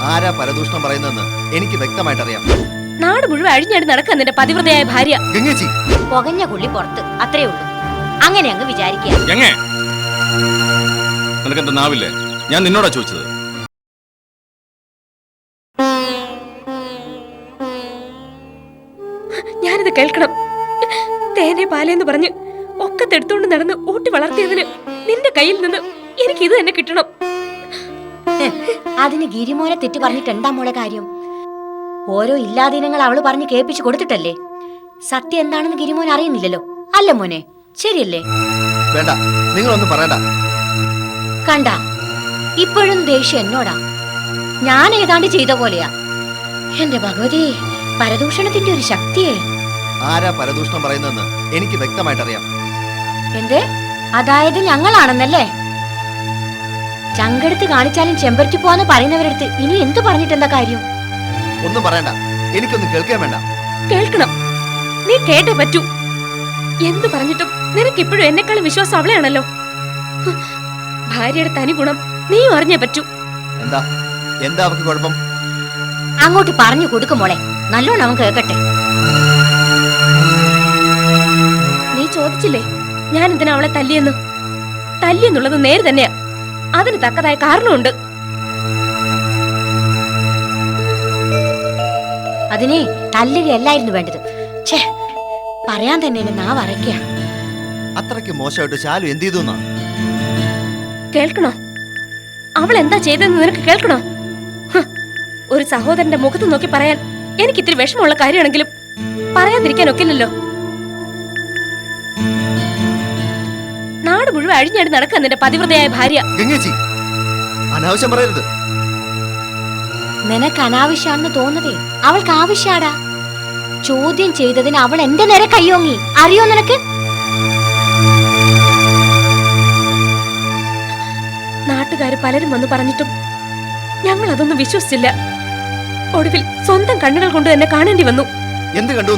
ആരാ പരദൂഷണം പറയുന്നതെന്ന് എനിക്ക് വ്യക്തമായിട്ട് അറിയാം. നാട് മുഴുവൻ അഴിഞ്ഞാടി നടക്കാൻ നിന്റെ പതിവ്രതയായ ഭാര്യ. ഗംഗേച്ചി, പുകഞ്ഞ കുള്ളി പുറത്ത്, അത്രേ ഉള്ളൂ. അങ്ങനെ അങ്ങ് വിചാരിക്കുക. നിനക്കെന്താ നാവില്ലേ? ഞാൻ നിന്നോടാ ചോദിച്ചത്. ഞാനിത് കേൾക്കണം. തേനെ പാലെന്ന് പറഞ്ഞ് ഒക്കെ തെടുത്തോണ്ട് നടന്ന് ഊട്ടി വളർത്തിയതിന് നിന്റെ കയ്യിൽ നിന്ന് എനിക്ക് ഇത് തന്നെ കിട്ടണം. അതിന് ഗിരിമോനെ തെറ്റ് പറഞ്ഞിട്ട് എന്താ മോളെ കാര്യം? ഓരോ ഇല്ലാതീനങ്ങൾ അവള് പറഞ്ഞ് കേൾപ്പിച്ചു കൊടുത്തിട്ടല്ലേ. സത്യം എന്താണെന്ന് ഗിരിമോൻ അറിയുന്നില്ലല്ലോ. അല്ല മോനെ, ശരിയല്ലേ? വേണ്ട, നിങ്ങളൊന്നും പറയണ്ട. കണ്ട, ഇപ്പോഴും ദേഷ്യം എന്നോടാ. ഞാൻ ഏതാണ്ട് ചെയ്ത പോലെയാ. എന്റെ ഭഗവതി, പരദൂഷണത്തിന്റെ ഒരു ശക്തിയെ. ആരാ പരദൂഷണം പറയുന്നതെന്ന് എനിക്ക് വ്യക്തമായിട്ട് അറിയാം. എന്തേ? അതായത് ഞങ്ങളാണെന്നല്ലേ? ചങ്കെടുത്ത് കാണിച്ചാലും ചെമ്പരത്തി പോവാന്ന് പറയുന്നവരടുത്ത് ഇനി എന്തു പറഞ്ഞിട്ടെന്താ കാര്യം? ഒന്നും പറയണ്ട, എനിക്കൊന്നും കേൾക്കാൻ വേണ്ട. കേൾക്കണം, നീ കേട്ടേ പറ്റൂ. എന്തു പറഞ്ഞിട്ടും നിനക്കിപ്പോഴും എന്നെക്കാളും വിശ്വാസം അവളെയാണല്ലോ. ഭാര്യയുടെ തനി ഗുണം നീയും അറിഞ്ഞേ പറ്റൂ. എന്താ എന്താ അവർക്ക് കുഴപ്പം? അങ്ങോട്ട് പറഞ്ഞു കൊടുക്കും മോളെ, നല്ലോണം അവൻ കേൾക്കട്ടെ. നീ ചോദിച്ചില്ലേ ഞാൻ എന്തിനാ അവളെ തല്ലിയെന്ന്? തല്ലിയെന്നുള്ളത് നേര് തന്നെയാ. അതിന് തക്കതായ കാരണമുണ്ട്. അതിനെ തല്ലുകയല്ലായിരുന്നു വേണ്ടത്. ഛേ, പറയാൻ തന്നെ നാ വരയ്ക്ക. അത്രയ്ക്ക് മോശമായിട്ട് ശാലു എന്ത് ചെയ്തു? കേൾക്കണോ? അവൾ എന്താ ചെയ്തെന്ന് നിനക്ക് കേൾക്കണോ? ഒരു സഹോദരന്റെ മുഖത്ത് നോക്കി പറയാൻ എനിക്ക് ഇത്തിരി വിഷമമുള്ള കാര്യമാണെങ്കിലും പറയാതിരിക്കാൻ ഒക്കില്ലല്ലോ. നാട് മുഴുവൻ അഴിഞ്ഞാടി നടക്കാൻ നിന്റെ പതിവ്രതയായ ഭാര്യ. ഗംഗേച്ചി, അനാവശ്യം പറയരുത്. നിനക്ക് അനാവശ്യാണെന്ന് തോന്നതേ അവൾക്ക് ആവശ്യാടാ. ചോദ്യം ചെയ്തതിന് അവൾ എന്റെ നേരെ കയ്യോങ്ങി. അറിയോ നിനക്ക്? നാട്ടുകാര് പലരും വന്ന് പറഞ്ഞിട്ടും ഞങ്ങൾ അതൊന്നും വിശ്വസിച്ചില്ല. ഒടുവിൽ സ്വന്തം കണ്ണുകൾ കൊണ്ട് എന്നെ കാണേണ്ടി വന്നു. എന്ത് കണ്ടു?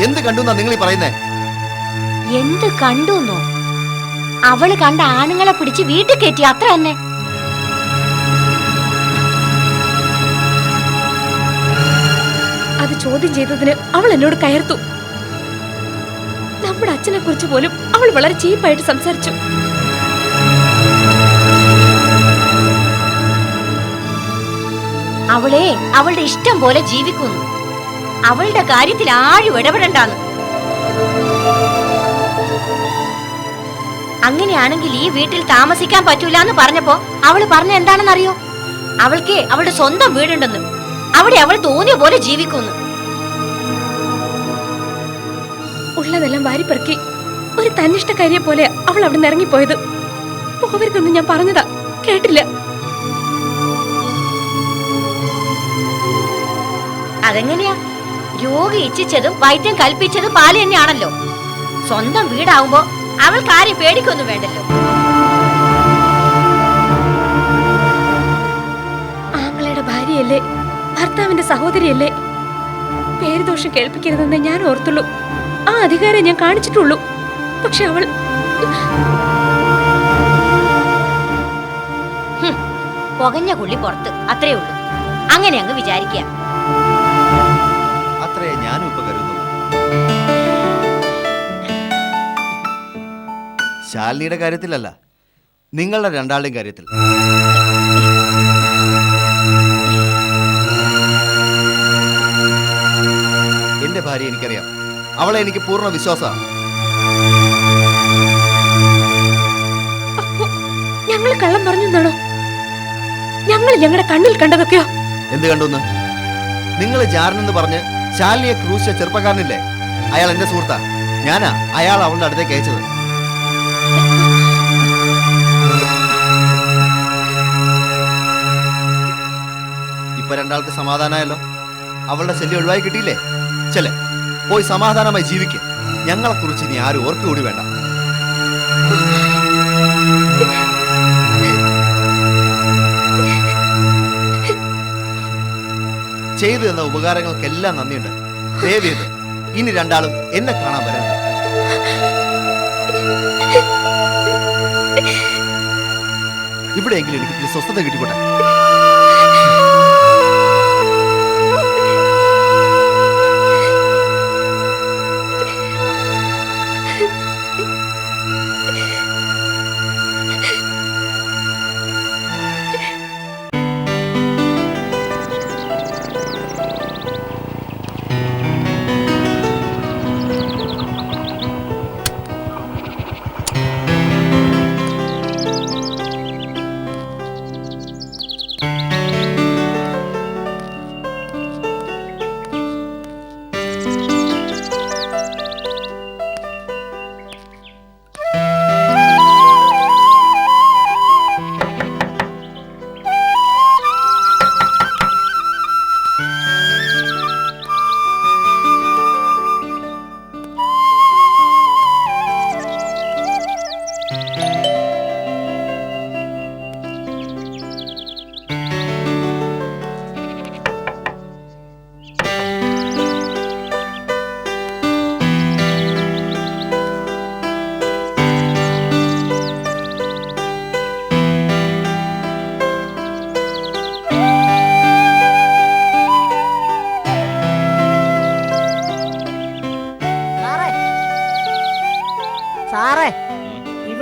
എന്ത് കണ്ടു നിങ്ങൾ പറയുന്നേ? എന്ത് കണ്ടുന്നോ? അവള് കണ്ട ആണുങ്ങളെ പിടിച്ച് വീട്ടിൽ കയറ്റി, അത്ര തന്നെ. അത് ചോദ്യം ചെയ്തതിന് അവൾ എന്നോട് കയർത്തു. നമ്മുടെ അച്ഛനെ കുറിച്ച് പോലും അവൾ വളരെ ചീപ്പായിട്ട് സംസാരിച്ചു. അവളെ അവളുടെ ഇഷ്ടം പോലെ ജീവിക്കുന്നു. അവളുടെ കാര്യത്തിൽ ആരും ഇടപെടണ്ടാന്ന്. അങ്ങനെയാണെങ്കിൽ ഈ വീട്ടിൽ താമസിക്കാൻ പറ്റൂല എന്ന് പറഞ്ഞപ്പോ അവള് പറഞ്ഞ എന്താണെന്നറിയോ? അവൾക്ക് അവളുടെ സ്വന്തം വീടുണ്ടെന്ന്, അവിടെ അവൾ തോന്നിയ പോലെ ജീവിക്കുന്നു. ഉള്ളതെല്ലാം വാരിപ്പെറുക്കി ഒരു തന്നിഷ്ടക്കാരിയെ പോലെ അവൾ അവിടെ നിന്ന് ഇറങ്ങിപ്പോയത്. പോവരുതെന്ന് ഞാൻ പറഞ്ഞതാ, കേട്ടില്ല. അതെങ്ങനെയാ? രോഗി ഇച്ഛിച്ചതും വൈദ്യം കൽപ്പിച്ചതും പാല് തന്നെയാണല്ലോ. സ്വന്തം വീടാവുമ്പോ അവൾക്ക് ആരെയും പേടിക്കൊന്നും വേണ്ടല്ലോ. ആങ്ങളയുടെ ഭാര്യയല്ലേ, ഭർത്താവിന്റെ സഹോദരിയല്ലേ? പേരുദോഷം കേൾപ്പിക്കരുതെന്ന് ഞാൻ ഓർത്തുള്ളൂ. ആ അധികാരം ഞാൻ കാണിച്ചിട്ടുള്ളൂ. പക്ഷെ അവൾ പുകഞ്ഞ കുള്ളി പുറത്ത്, അത്രേ ഉള്ളൂ. അങ്ങനെ അങ്ങ് വിചാരിക്കുക. അത്രേ ഞാനും ഇപ്പൊ കരുതുന്നു. ശാലിനിയുടെ കാര്യത്തിലല്ല, നിങ്ങളുടെ രണ്ടാളുടെയും കാര്യത്തിൽ. എന്റെ ഭാര്യ എനിക്കറിയാം. അവളെ എനിക്ക് പൂർണ്ണ വിശ്വാസമാണ്. ഞങ്ങൾ കള്ളം പറഞ്ഞെന്നാണോ? ഞങ്ങൾ ഞങ്ങളുടെ കണ്ണിൽ കണ്ടതൊക്കെയോ? എന്ത് കണ്ടുന്ന്? നിങ്ങൾ ജാരനെന്ന് പറഞ്ഞ് ശാലിനിയെ ക്രൂശിച്ച ചെറുപ്പക്കാരനില്ലേ, അയാൾ എന്റെ സുഹൃത്താ. ഞാനാ അയാൾ അവളുടെ അടുത്തേക്ക് അയച്ചത്. ഇപ്പൊ രണ്ടാൾക്ക് സമാധാനമായല്ലോ. അവളുടെ ശല്യം ഒഴിവായി കിട്ടിയില്ലേ? ചെല്ലേ, പോയി സമാധാനമായി ജീവിക്കുക. ഞങ്ങളെ കുറിച്ച് ഇനി ആരും ഓർക്കുകൂടി വേണ്ട. ചെയ്തു തന്ന ഉപകാരങ്ങൾക്കെല്ലാം നന്ദിയുണ്ട്. ദയവ് ചെയ്ത് ഇനി രണ്ടാളും എന്നെ കാണാൻ വരരുത്. ഇവിടെയെങ്കിലും എനിക്ക് സ്വസ്ഥത കിട്ടിക്കോട്ടെ.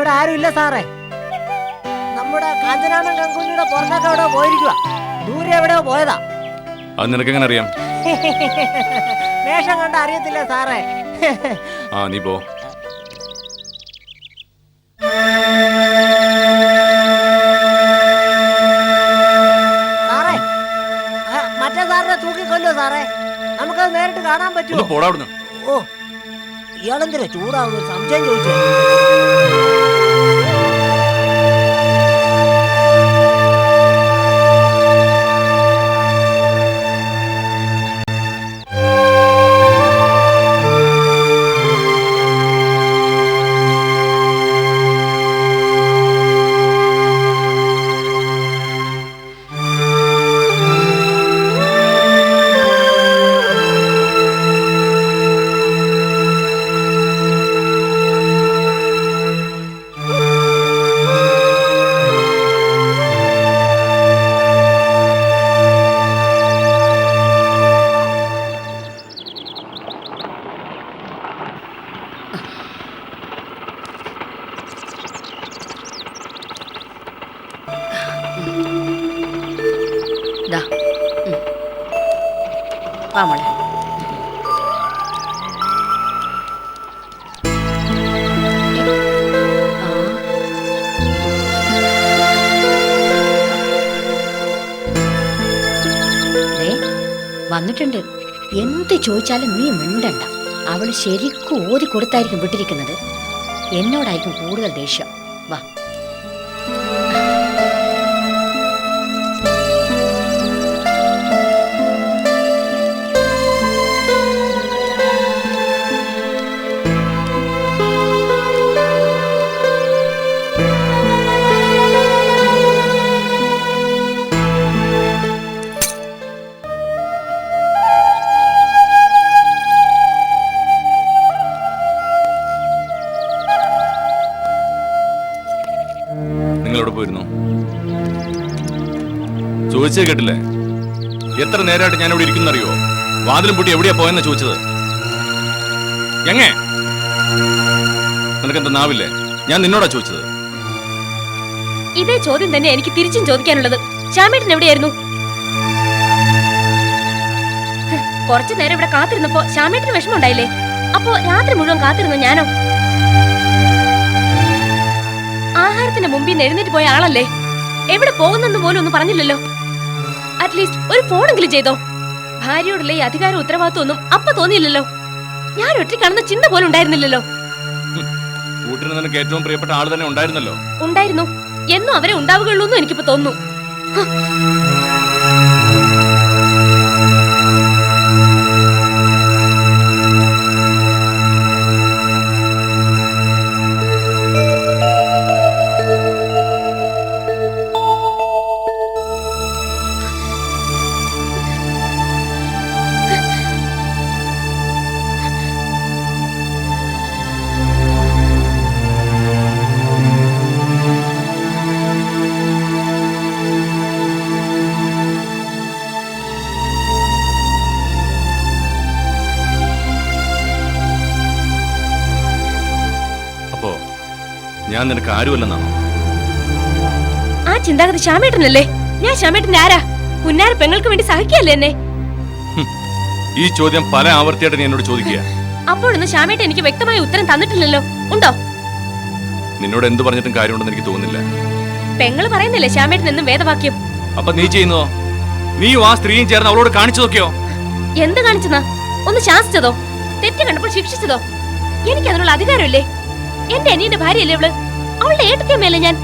ഇവിടെ ആരും ഇല്ല സാറേ. നമ്മുടെ കാഞ്ചനാമൻ കൺകുഞ്ഞിയുടെ പുറത്തൊക്കെ എവിടെ പോയിരിക്കുക, ദൂരെ എവിടെയോ പോയതാ. അത് നിനക്കെങ്ങനെ അറിയാം? വേഷം കണ്ട് അറിയത്തില്ല സാറേ. ആ നീ പോ. സാറേ, മറ്റേ സാറിനെ തൂക്കിക്കൊല്ലോ സാറേ, നമുക്കത് നേരിട്ട് കാണാൻ പറ്റുമോ? പോടാ അവിടുന്ന്. ഓ, ഇയാളെന്തിനാ ചൂടാവുന്ന സംശയം ചോദിച്ചേ? ദാ, വാ മോളെ. വന്നിട്ടുണ്ട്. എന്ത് ചോദിച്ചാലും നീ മിണ്ടണ്ട. അവള് ശരിക്കും ഓതി കൊടുത്തായിരിക്കും വിട്ടിരിക്കുന്നത്. എന്നോടായിരിക്കും കൂടുതൽ ദേഷ്യം. വാ. നിങ്ങളോട് പോയിരുന്നു ചോദിച്ചേ കേട്ടില്ലേ? എത്ര നേരമായിട്ട് ഞാൻ ഇവിടെ ഇരിക്കുന്നറിയോ? വാതിലും പൂട്ടി എവിടെയാ പോയെന്ന് ചോദിച്ചത്. എങ്ങേ നിനക്കെന്താ നാവില്ലേ? ഞാൻ നിന്നോടാ ചോദിച്ചത്. ഇതേ ചോദ്യം തന്നെ എനിക്ക് തിരിച്ചും ചോദിക്കാനുള്ളത്. ശ്യാമേട്ടൻ എവിടെയായിരുന്നു? കുറച്ചു നേരം ഇവിടെ കാത്തിരുന്നപ്പോ ശ്യാമേട്ടന് വിഷമം ഉണ്ടായില്ലേ? അപ്പോ രാത്രി മുഴുവൻ കാത്തിരുന്നു ഞാനോ? ആഹാരത്തിന് മുമ്പിൽ നിന്ന് എഴുന്നേറ്റ് പോയ ആളല്ലേ? എവിടെ പോകുന്നെന്ന് പോലും ഒന്നും പറഞ്ഞില്ലല്ലോ. അറ്റ്ലീസ്റ്റ് ഒരു ഫോണെങ്കിലും ചെയ്തോ? ഭാര്യയോടുള്ള ഈ അധികാരം ഉത്തരവാദിത്വം ഒന്നും അപ്പൊ തോന്നിയില്ലല്ലോ. ഞാൻ ഒറ്റയ്ക്കാണെന്ന ചിന്ത പോലും ഉണ്ടായിരുന്നില്ലല്ലോ. കൂട്ടിന് നിനക്ക് ഏറ്റവും പ്രിയപ്പെട്ട ആള് തന്നെ ഉണ്ടായിരുന്നല്ലോ. ഉണ്ടായിരുന്നു. എന്നും അവരെ ഉണ്ടാവുകയുള്ളൂ എന്ന് എനിക്കിപ്പോ തോന്നുന്നു. ഞാൻ നിനക്ക് ആരുമല്ലെന്നാണോ? ആ ചിന്താഗതി ശ്യാമേട്ടനല്ലേ? ഞാൻ ശ്യാമേട്ടന്റെ ആരാ? പുന്നാര പെങ്ങൾക്ക് വേണ്ടി സഹിക്കല്ലേ എന്നെ? ഈ ചോദ്യം പല ആവർത്തിയായിട്ട് നീ എന്നോട് ചോദിക്കുക. അപ്പോഴൊന്നും ശ്യാമേട്ടൻ എനിക്ക് വ്യക്തമായ ഉത്തരം തന്നിട്ടില്ലല്ലോ. ഉണ്ടോ? നിന്നോട് എന്ത് പറഞ്ഞിട്ടും കാര്യമുണ്ടെന്ന് എനിക്ക് തോന്നുന്നില്ല. പെങ്ങള് പറയുന്നില്ലേ ശ്യാമേട്ടൻ എന്നും വേദവാക്യം? അപ്പൊ നീ ചെയ്യുന്നതോ? നീയും ആ സ്ത്രീയും ചേർന്ന് അവളോട് കാണിച്ചു നോക്കിയോ? എന്ത് കാണിച്ചെന്നാ? ഒന്ന് ശാസിച്ചതോ? തെറ്റ് കണ്ടപ്പോൾ ശിക്ഷിച്ചതോ? എനിക്ക് അതിനുള്ള അധികാരമില്ലേ? എന്റെ അനിയന്റെ ഭാര്യയല്ലേ അവള്? അവളുടെ ഏട്ടത്തിയമ്മയല്ലേ ഞാൻ?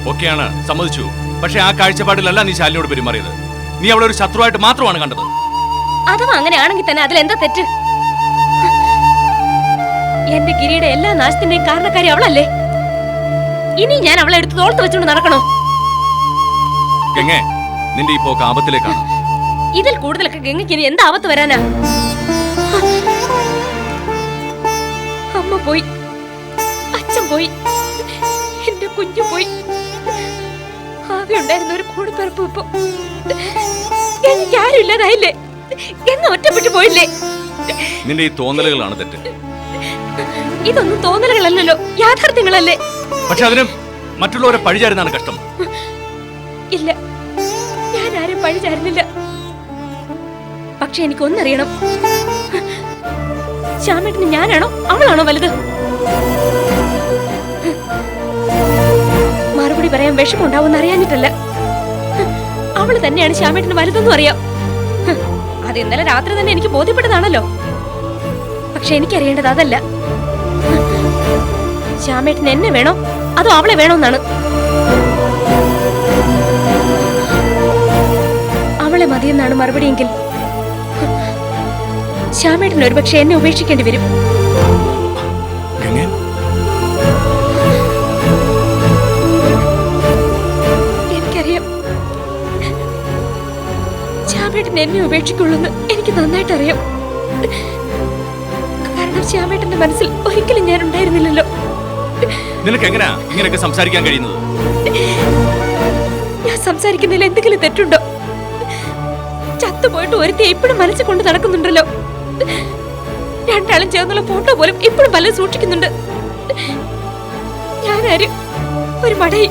ഓക്കെയാണ്, സമ്മതിച്ചു. പക്ഷെ ആ കാഴ്ചപ്പാടിലല്ല നീ ശാലിനിയോട് പെരുമാറിയത്. നീ അവളെ ഒരു ശത്രുവായിട്ട് മാത്രമാണ് കണ്ടത്. അഥവാ അങ്ങനെയാണെങ്കിൽ തന്നെ അതിലെന്താ തെറ്റ്? എന്റെ ഗിരിയുടെ എല്ലാ നാശത്തിന്റെയും കാരണക്കാരി അവളല്ലേ? ഇനി ഞാൻ അവളെ എടുത്ത് തോളത്ത് വെച്ചുകൊണ്ട് നടക്കണോ? ഗംഗേ, നിന്റെ ഈ പോക്ക് ആപത്തിലേക്കാണ്. ഇതിൽ കൂടുതലൊക്കെ ഗംഗയ്ക്ക് ഇനി എന്താ ആപത്ത് വരാനാ? അമ്മ പോയി, അച്ഛൻ പോയി, എന്റെ കുഞ്ഞു പോയി. ആകെ ഉണ്ടായിരുന്ന ഒരു കൂടിപ്പിറപ്പ് ഇപ്പൊ എനിക്ക് ആരും ഇല്ലാതായില്ലേ? എന്ന് ഒറ്റപ്പെട്ടു പോയില്ലേ? നിന്റെ ഈ തോന്നലുകളാണ് തെറ്റ്. ഇതൊന്നും തോന്നലുകളല്ലല്ലോ, യാഥാർത്ഥ്യങ്ങളല്ലേ? പക്ഷെ അതിന് മറ്റുള്ളവരെ പഴിചാരുന്നതാണ് കഷ്ടം. ഇല്ല, ഞാൻ ആരും പഴിചാരുന്നില്ല. പക്ഷെ എനിക്കൊന്നറിയണം, ശ്യാമേട്ടന് ഞാനാണോ അവളാണോ വലുത്? മറുപടി പറയാൻ വിഷമമുണ്ടാവുമെന്ന് അറിയാഞ്ഞിട്ടല്ല, അവള് തന്നെയാണ് ശ്യാമേട്ടന് വലുതെന്നും അറിയാം. അത് ഇന്നലെ രാത്രി തന്നെ എനിക്ക് ബോധ്യപ്പെട്ടതാണല്ലോ. പക്ഷെ എനിക്കറിയേണ്ടത് അതല്ല, ശ്യാമേട്ടന് എന്നെ വേണോ അതോ അവളെ വേണോന്നാണ്. അവളെ മതിയെന്നാണ് മറുപടിയെങ്കിൽ ശ്യാമേട്ടന് ഒരുപക്ഷെ എന്നെ ഉപേക്ഷിക്കേണ്ടി വരും. എനിക്കറിയാം, ശ്യാമേട്ടൻ എന്നെ ഉപേക്ഷിക്കുള്ളൂന്ന് എനിക്ക് നന്നായിട്ട് അറിയാം. കാരണം ശ്യാമേട്ടന്റെ മനസ്സിൽ ഒരിക്കലും ഞാൻ ഉണ്ടായിരുന്നില്ലല്ലോ. നിനക്ക് എങ്ങനെയാ ഇങ്ങനെയൊക്കെ സംസാരിക്കാൻ കഴിയുന്നത്? ഞാൻ സംസാരിക്കുന്നതിൽ എന്തെങ്കിലും തെറ്റുണ്ടോ? ചത്തുപോയിട്ട് ഒരുത്തി ഇപ്പോഴും മനസ്സിൽ കൊണ്ട് നടക്കുന്നുണ്ടല്ലോ. രണ്ടാളും ചേർന്നുള്ള ഫോട്ടോ പോലും ഇപ്പോഴും പലരും സൂക്ഷിക്കുന്നുണ്ട്. ഞാനാരും ഒരു മടയി